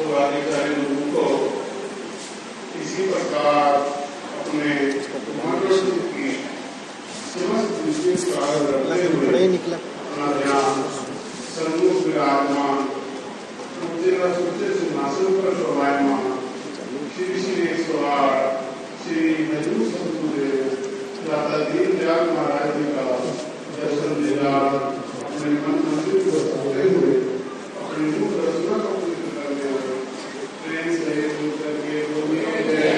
तो अधिकारी लोगों को इसी प्रकार अपने मार्गदर्शन की समस्त दृष्टि से आगे रखते हुए अपना ध्यान सन्मुख विराजमान सिंहासन पर शोभायमान श्री श्री 108 श्री हजूर सतगुरुदेव दादा दीनदयाल महाराज जी का दर्शन दीदार अपने मन मंदिर को सजाते हुए अपनी मुख रचना को पूर्ण करने हुए प्रेम से करके बोलिए जय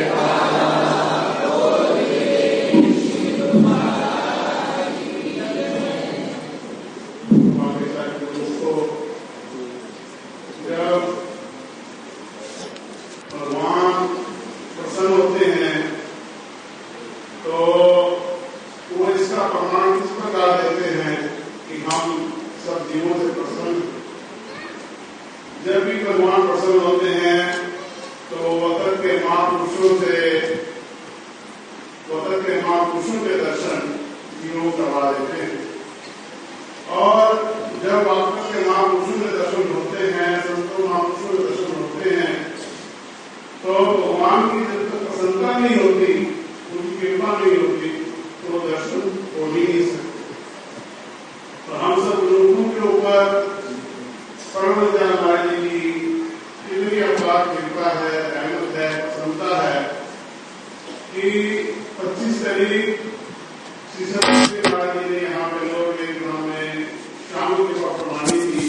भगवान प्रसन्न होते हैं तो वो इसका प्रमाण किस प्रकार देते हैं कि हम सब जीवों से प्रसन्न। जब भी भगवान प्रसन्न होते हैं तो वक़्त के महापुरुषों के दर्शन जीवों करवा देते हैं। और जब वक़्त के महापुरुषों के दर्शन होते हैं, संतों महापुरुषों के दर्शन होते हैं, तो भगवान की जब तक प्रसन्नता नहीं होती, उनकी कृपा नहीं होती, तो दर्शन हो ही नहीं सकते। तो हम सब लोगों के ऊपर परम महाराज जी की इतनी अपार कृपा है, रहमत है, प्रसन्नता है कि 25 तारीख श्री सतगुरु महाराज जी ने यहाँ पे लोग एक गाँव में शाम की प्रमाणी थी,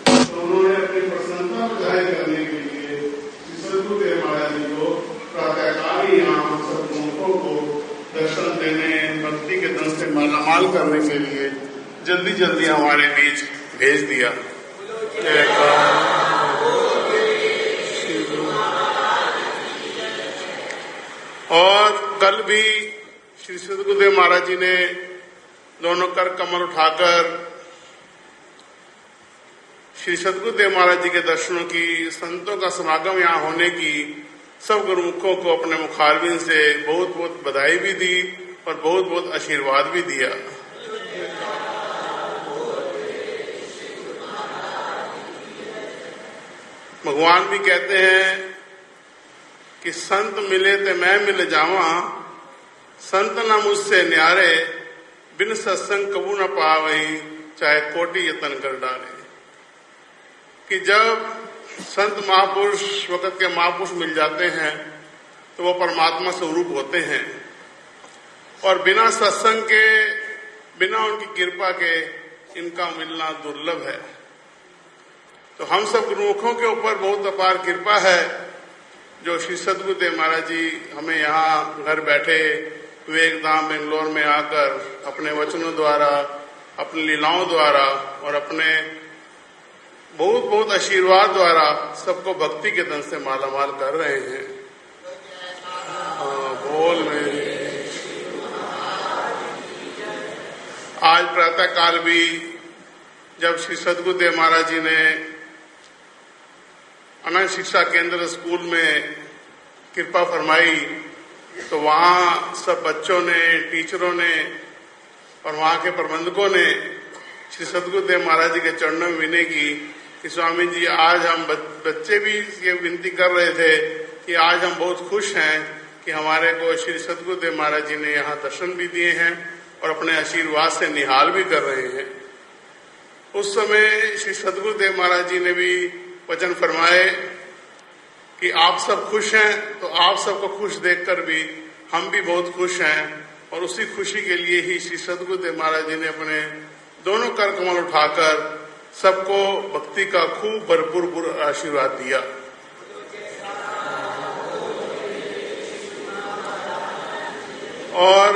तो उन्होंने अपनी प्रसन्नता को जाहिर करने के लिए श्री सतगुरुदेव महाराज जी को प्रातःकाल ही यहाँ हम सब लोगों को दर्शन देने, भक्ति के धन से मालामाल करने के लिए जल्दी जल्दी हमारे बीच भेज दिया। और कल भी श्री सतगुरुदेव महाराज जी ने दोनों कर कमल उठाकर श्री सतगुरुदेव महाराज जी के दर्शनों की, संतों का समागम यहाँ होने की सब गुरुमुखों को अपने मुखारबिन से बहुत बहुत बधाई भी दी और बहुत बहुत आशीर्वाद भी दिया। भगवान भी कहते हैं कि संत मिले ते मैं मिल जावा, संत न मुझसे न्यारे, बिन सत्संग कबू न पावई, चाहे कोटि यतन कर डाले। कि जब संत महापुरुष, वक़्त के महापुरुष मिल जाते हैं तो वो परमात्मा स्वरूप होते हैं और बिना सत्संग के, बिना उनकी कृपा के इनका मिलना दुर्लभ है। तो हम सब गुरुमुखों के ऊपर बहुत अपार कृपा है जो श्री सतगुरुदेव महाराज जी हमें यहाँ घर बैठे विवेकधाम बेंगलोर में आकर अपने वचनों द्वारा, अपनी लीलाओं द्वारा और अपने बहुत बहुत आशीर्वाद द्वारा सबको भक्ति के धन से मालामाल कर रहे हैं। बोल मेरे आज प्रातः काल भी जब श्री सतगुरुदेव महाराज जी ने अनंत शिक्षा केंद्र स्कूल में कृपा फरमाई तो वहाँ सब बच्चों ने, टीचरों ने और वहाँ के प्रबंधकों ने श्री सतगुरुदेव महाराज जी के चरणों में विनय की कि स्वामी जी आज हम बच्चे भी ये विनती कर रहे थे कि आज हम बहुत खुश हैं कि हमारे को श्री सतगुरुदेव महाराज जी ने यहाँ दर्शन भी दिए हैं और अपने आशीर्वाद से निहाल भी कर रहे हैं। उस समय श्री सतगुरुदेव महाराज जी ने भी वचन फरमाए कि आप सब खुश हैं तो आप सबको खुश देखकर भी हम भी बहुत खुश हैं और उसी खुशी के लिए ही श्री सतगुरुदेव महाराज जी ने अपने दोनों कर कमल उठाकर सबको भक्ति का खूब भरपूर आशीर्वाद दिया। और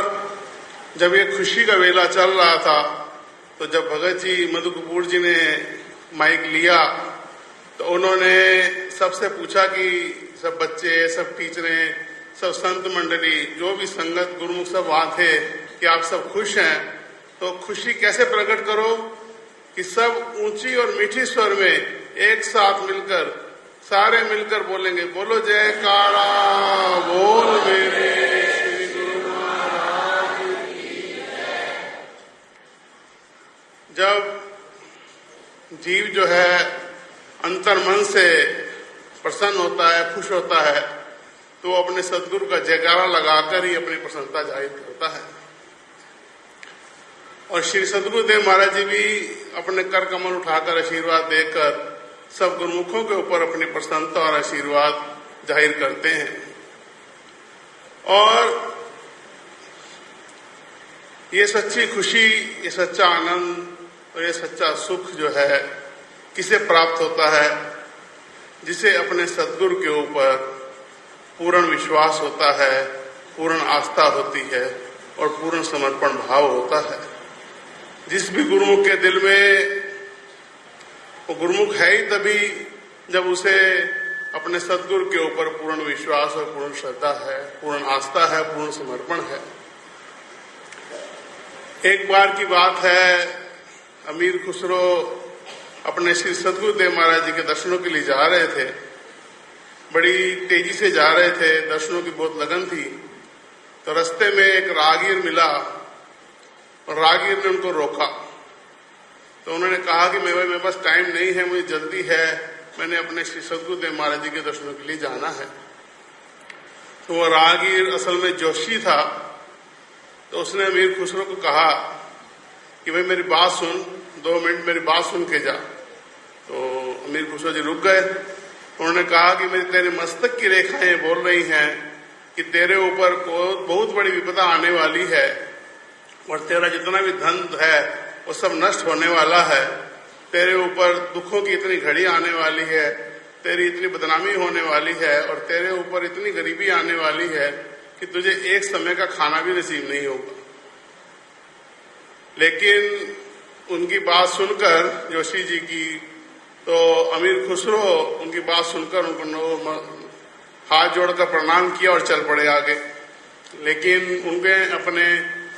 जब ये खुशी का वेला चल रहा था तो जब भगत जी मधु कपूर जी ने माइक लिया तो उन्होंने सबसे पूछा कि सब बच्चे, सब टीचरें, सब संत मंडली, जो भी संगत गुरुमुख सब वहां थे कि आप सब खुश हैं तो खुशी कैसे प्रकट करो कि सब ऊंची और मीठी स्वर में एक साथ मिलकर, सारे मिलकर बोलेंगे, बोलो जय काला, बोल मेरे श्री गुरु महाराज की जय। जब जीव जो है अंतर मन से प्रसन्न होता है, खुश होता है, तो वो अपने सदगुरु का जयकारा लगाकर ही अपनी प्रसन्नता जाहिर करता है। और श्री सदगुरुदेव महाराज जी भी अपने कर कमल उठाकर आशीर्वाद देकर सब गुरुमुखों के ऊपर अपनी प्रसन्नता और आशीर्वाद जाहिर करते हैं। और ये सच्ची खुशी, ये सच्चा आनंद और ये सच्चा सुख जो है किसे प्राप्त होता है? जिसे अपने सद्गुरु के ऊपर पूर्ण विश्वास होता है, पूर्ण आस्था होती है और पूर्ण समर्पण भाव होता है। जिस भी गुरुमुख के दिल में, वो गुरुमुख है ही तभी जब उसे अपने सद्गुरु के ऊपर पूर्ण विश्वास और पूर्ण श्रद्धा है, पूर्ण आस्था है, पूर्ण समर्पण है। एक बार की बात है, अमीर खुसरो अपने श्री सदगुरुदेव महाराज जी के दर्शनों के लिए जा रहे थे। बड़ी तेजी से जा रहे थे, दर्शनों की बहुत लगन थी। तो रास्ते में एक राहगीर मिला और राहगीर ने उनको रोका। तो उन्होंने कहा कि मेरे पास टाइम नहीं है, मुझे जल्दी है, मैंने अपने श्री सदगुरुदेव महाराज जी के दर्शनों के लिए जाना है। तो वो राहगीर असल में जोशी था। तो उसने अमीर खुसरो को कहा कि भाई मेरी बात सुन, 2 मिनट मेरी बात सुन के जा। तो अमीर खुसरो जी रुक गए। उन्होंने कहा कि मेरी तेरे मस्तक की रेखाएं बोल रही हैं कि तेरे ऊपर बहुत बड़ी विपदा आने वाली है और तेरा जितना भी धन है वो सब नष्ट होने वाला है। तेरे ऊपर दुखों की इतनी घड़ी आने वाली है, तेरी इतनी बदनामी होने वाली है और तेरे ऊपर इतनी गरीबी आने वाली है कि तुझे एक समय का खाना भी नसीब नहीं होगा। लेकिन उनकी बात सुनकर जोशी जी की, तो अमीर खुसरो उनकी बात सुनकर उनको हाथ जोड़कर प्रणाम किया और चल पड़े आगे। लेकिन उनके अपने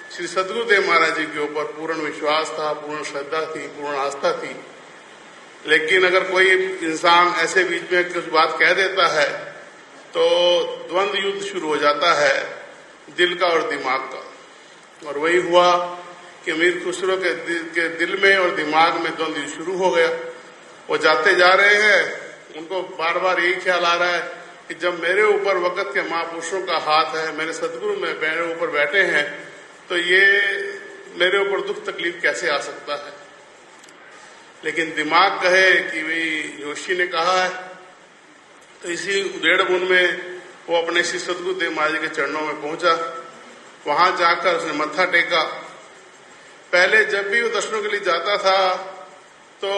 श्री सदगुरुदेव महाराज जी के ऊपर पूर्ण विश्वास था, पूर्ण श्रद्धा थी, पूर्ण आस्था थी। लेकिन अगर कोई इंसान ऐसे बीच में कुछ बात कह देता है तो द्वंद्व युद्ध शुरू हो जाता है दिल का और दिमाग का। और वही हुआ कि अमीर खुसरो के दिल में और दिमाग में द्वंद्व युद्ध शुरू हो गया। वो जाते जा रहे हैं, उनको बार बार यही ख्याल आ रहा है कि जब मेरे ऊपर वक़्त के महापुरुषों का हाथ है, मेरे सदगुरु में मेरे ऊपर बैठे हैं, तो ये मेरे ऊपर दुख तकलीफ कैसे आ सकता है। लेकिन दिमाग कहे कि भाई जोशी ने कहा है। तो इसी उधेड़ बुन में वो अपने श्री सदगुरुदेव महाराज जी के चरणों में पहुंचा। वहां जाकर उसने मत्था टेका। पहले जब भी वो दर्शनों के लिए जाता था तो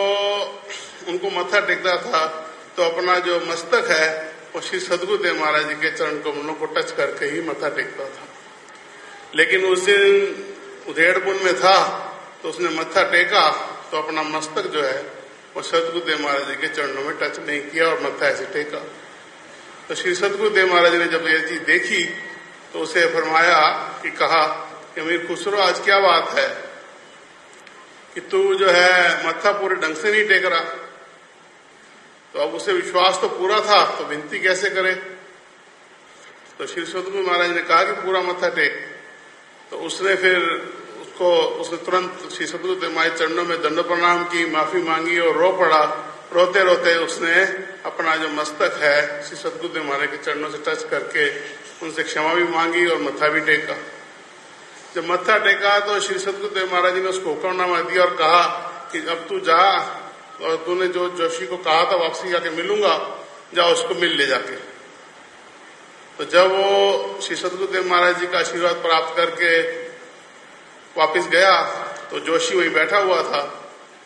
उनको मत्था टेकता था तो अपना जो मस्तक है वो श्री सदगुरुदेव महाराज जी के चरण कमलों को टच करके ही मत्था टेकता था। लेकिन उस दिन उधेड़ बुन में था तो उसने मत्था टेका तो अपना मस्तक जो है वो सदगुरुदेव महाराज जी के चरणों में टच नहीं किया और मत्था ऐसे टेका। तो श्री सदगुरुदेव महाराज ने जब ये चीज देखी तो उसे फरमाया कि कहा कि अमीर खुसरो, आज क्या बात है कि तू जो है मत्था पूरे ढंग से नहीं टेक रहा। तो अब उसे विश्वास तो पूरा था तो विनती कैसे करे। तो श्री सदगुरु महाराज ने कहा कि पूरा मत्था टेक। तो उसने फिर उसने तुरंत श्री सदगुरुदेव महाराज चरणों में दंड प्रणाम की, माफी मांगी और रो पड़ा। रोते रोते उसने अपना जो मस्तक है श्री सदगुरुदेव महाराज के चरणों से टच करके उनसे क्षमा भी मांगी और मत्था भी टेका। जब मत्था टेका तो श्री सदगुरुदेव महाराज जी ने उसको हुक्मनामा दिया और कहा कि अब तू जा और तूने जो जोशी को कहा था वापसी जाके मिलूंगा, जा उसको मिल ले जाके। तो जब वो श्री सदगुरुदेव महाराज जी का आशीर्वाद प्राप्त करके वापस गया तो जोशी वहीं बैठा हुआ था।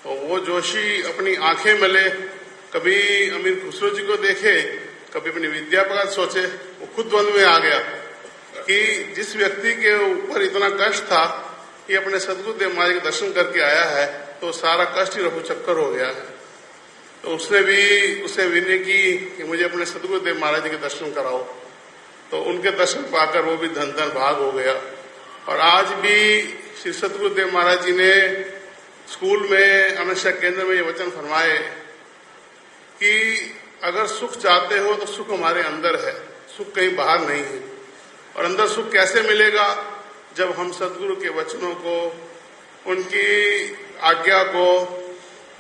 तो वो जोशी अपनी आंखें मले, कभी अमीर खुसरो जी को देखे, कभी अपनी विद्या पर सोचे। वो खुद द्वंद्व में आ गया कि जिस व्यक्ति के ऊपर इतना कष्ट था कि अपने सदगुरुदेव महाराज के दर्शन करके आया है तो सारा कष्ट ही रफू चक्कर हो गया है। तो उसने भी उसे विनय की कि मुझे अपने सदगुरुदेव महाराज जी के दर्शन कराओ। तो उनके दर्शन पाकर वो भी धन धन भाग हो गया। और आज भी श्री सदगुरुदेव महाराज जी ने स्कूल में अनुष्ठा केंद्र में ये वचन फरमाए कि अगर सुख चाहते हो तो सुख हमारे अंदर है, सुख कहीं बाहर नहीं है। और अंदर सुख कैसे मिलेगा? जब हम सदगुरु के वचनों को, उनकी आज्ञा को,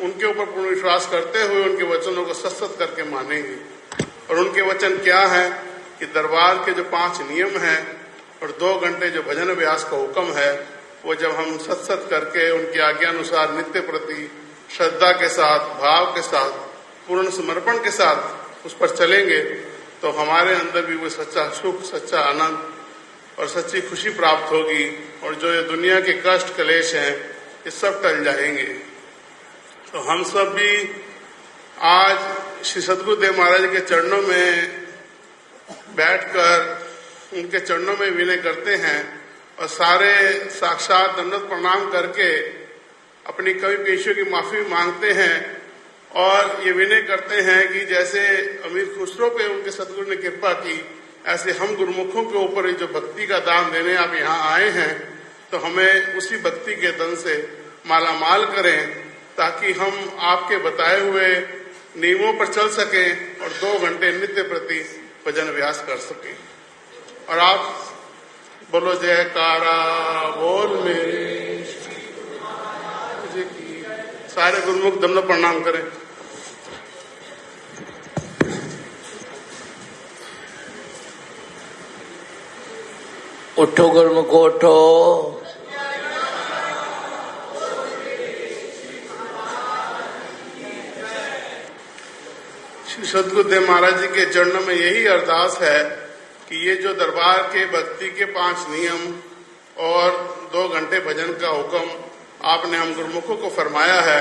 उनके ऊपर पूर्ण विश्वास करते हुए उनके वचनों को सत्सत करके मानेंगे। और उनके वचन क्या है कि दरबार के जो 5 नियम हैं और 2 घंटे जो भजन अभ्यास का हुक्म है, वो जब हम सत करके उनकी आज्ञा अनुसार नित्य प्रति श्रद्धा के साथ, भाव के साथ, पूर्ण समर्पण के साथ उस पर चलेंगे तो हमारे अंदर भी वो सच्चा सुख, सच्चा आनंद और सच्ची खुशी प्राप्त होगी और जो ये दुनिया के कष्ट क्लेश हैं ये सब टल जाएंगे। तो हम सब भी आज श्री सद्गुरुदेव महाराज के चरणों में बैठकर उनके चरणों में विनय करते हैं और सारे साक्षात दंडवत प्रणाम करके अपनी कवि पेशियों की माफी मांगते हैं और ये विनय करते हैं कि जैसे अमीर खुसरो पे उनके सद्गुरु ने कृपा की, ऐसे हम गुरुमुखों के ऊपर जो भक्ति का दान देने आप यहाँ आए हैं तो हमें उसी भक्ति के धन से मालामाल करें ताकि हम आपके बताए हुए नियमों पर चल सकें और 2 घंटे नित्य प्रति भजन अभ्यास कर सकें। और आप बोलो जयकारा बोल मेरे सारे गुरुमुख दंडवत प्रणाम करें। उठो गुरुमुख उठो। श्री सद्गुरुदेव महाराज जी के चरणों में यही अरदास है कि ये जो दरबार के भक्ति के 5 नियम और 2 घंटे भजन का हुक्म आपने हम गुरुमुखों को फरमाया है,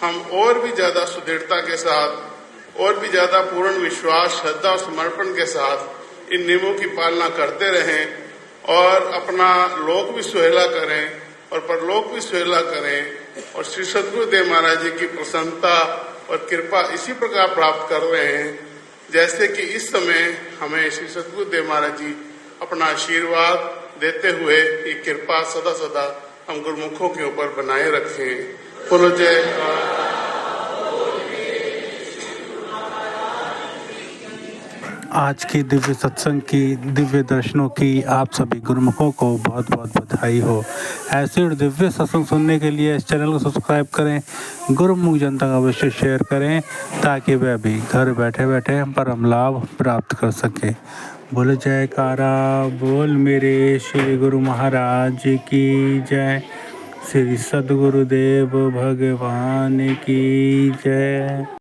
हम और भी ज्यादा सुदृढ़ता के साथ और भी ज्यादा पूर्ण विश्वास, श्रद्धा और समर्पण के साथ इन नियमों की पालना करते रहें और अपना लोक भी सुहेला करें और परलोक भी सुहेला करें और श्री सद्गुरुदेव महाराज जी की प्रसन्नता और कृपा इसी प्रकार प्राप्त कर रहे हैं जैसे कि इस समय हमें श्री सद्गुरुदेव महाराज जी अपना आशीर्वाद देते हुए ये कृपा सदा सदा हम गुरुमुखों के ऊपर बनाए रखें। बोलो जय। आज की दिव्य सत्संग की, दिव्य दर्शनों की आप सभी गुरुमुखों को बहुत बहुत बधाई हो। ऐसे और दिव्य सत्संग सुनने के लिए इस चैनल को सब्सक्राइब करें, गुरुमुख जनता का अवश्य शेयर करें ताकि वह भी घर बैठे बैठे परम लाभ प्राप्त कर सके। बोले जयकारा बोल मेरे श्री गुरु महाराज की जय, श्री सद्गुरुदेव भगवान की जय।